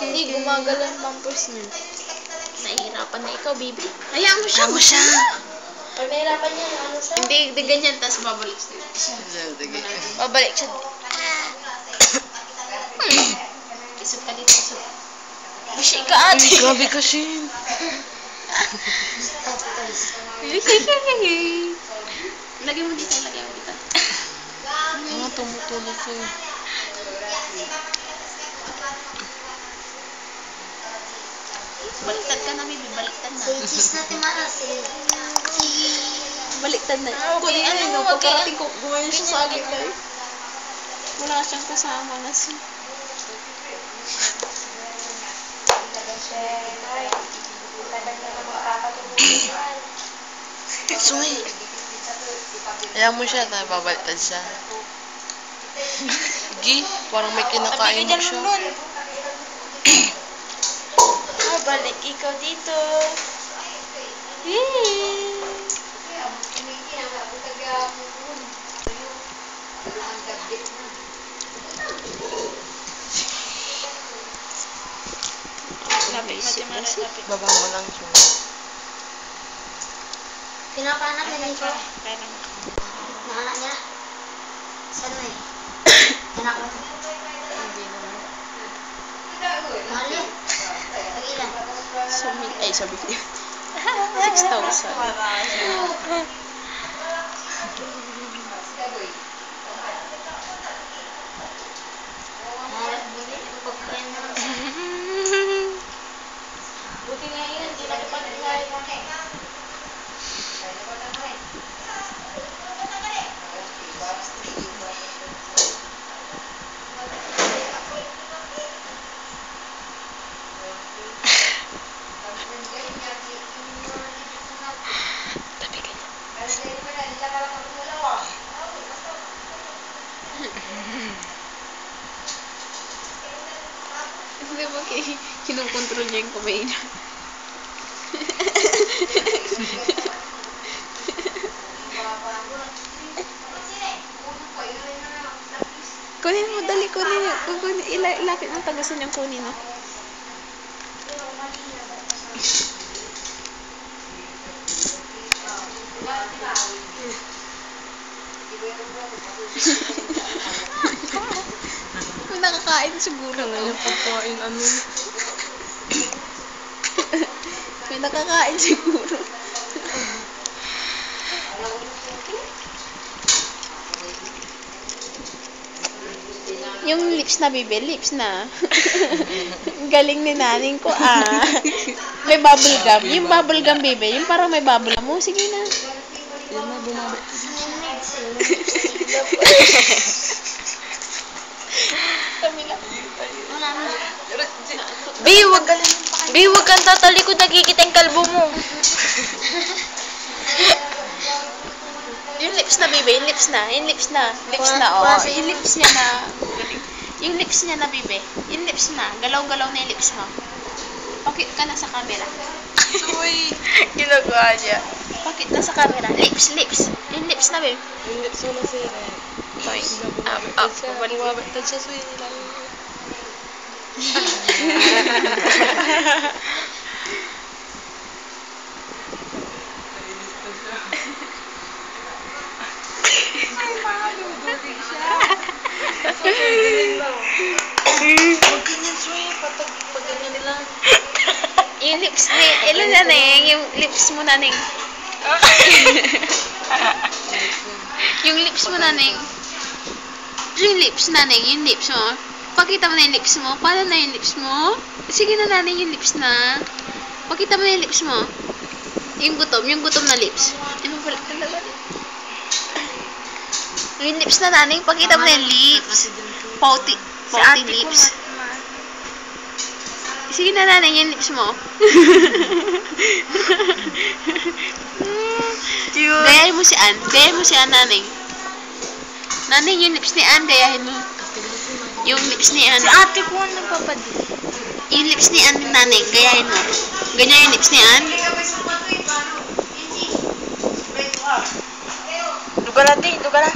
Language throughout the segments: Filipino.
Hindi gumagalaw ang pampers niya. Nahihirapan na ikaw, baby. Hayaan mo siya. Pag nahirapan niya, ano siya? Hindi ganyan, tapos babalik siya. Babalik siya. Isot ka dito, isot. Bushi ka, ate. Grabe kasi. Lagay mo dito, lagay mo dito. Tumutulog ko. Baliktad ka na, baby. Baliktad na. Cheese natin marasin. Baliktad na. Kunin ano, pagkarating ko, gumayon siya sa akin na eh. Wala siyang kasama na siya. Suy. Ayan mo siya, tayo babaliktad siya. Gi, parang may kinakain mo siya. Balik ikaw dito. Baba mo lang siya. Pinapahanap na nito. Naanak niya. Saan na eh? Anak mo. Hindi naman. Mahal yun. Pag-ilan? Sabi ko. 6,000. Buti nga yun, hindi na kapag-ilan. Hindi ba kinukontrol niya yung kamay niya? Kunin mo, dali, kunin. Ilapit ang tagasan niyang kunin, no? May nakakain siguro. Kaya pagkain ano. May nakakain siguro. Yung lips na, bebe, lips na. Galing ni naning ko, May bubble gum. Yung bubble gum, bebe, yung parang may bubble gum. Oh, sige na. Yan na, bumabit. Bi, wag kang tatalikod, nagkikita yung kalbo mo. Yung lips na, bebe, yung lips na. Yung lips na, oh. Yung lips niya na, yung lips niya na, bebe. Yung lips na, galaw-galaw na yung lips mo. Pakit ka na sa camera. Uy, ginagawa niya. Pakit na sa camera. Lips. Yung lips na, bebe. Yung lips mo na siya. Toy. Bumabaliktad siya, Suy. Huwag ganyan, Suy. Pag ganyan lang. Yung lips ni, ilan na neng? Yung lips mo na neng. Yung lips mo na neng. Yung lips na neng, yung lips mo. Pakita mo na yung lips mo. Paano na yung lips mo? Sige na naneng, yung lips na. Pakita mo na yung lips mo. Yung gutom na lips. Ano pala? Yung lips na naneng, pakita mo na yung lips. Pouty lips. Sige na naneng, yung lips mo. Gayahin mo si Ann. Gayahin mo si Ann, naneng. Naneng, yung lips ni Ann, gayahin mo. Yung lips ni Ann. Si ate ko ang nagpapadil. Yung lips ni Ann, naneng, gayahin mo. Ganyan yung lips ni Ann. Duga natin, duga na.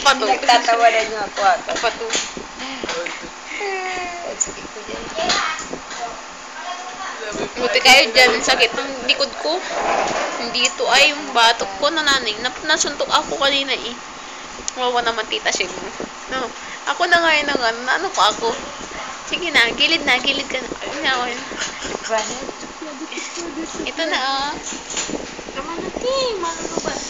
Pato. Nagtatawa na niyo ako. Pato. Sakit ko dyan. Buti kayo dyan. Sakit ng likod ko. Hindi ito ay yung batok ko na nanay. Nasuntok ako kanina eh. Wawa naman tita Sheng. No. Ako na ngayon na gano'n. Ano pa ako? Sige na. Gilid na. Gilid ka na. Ayun. Ito na oh. Kaman natin. Malulubat.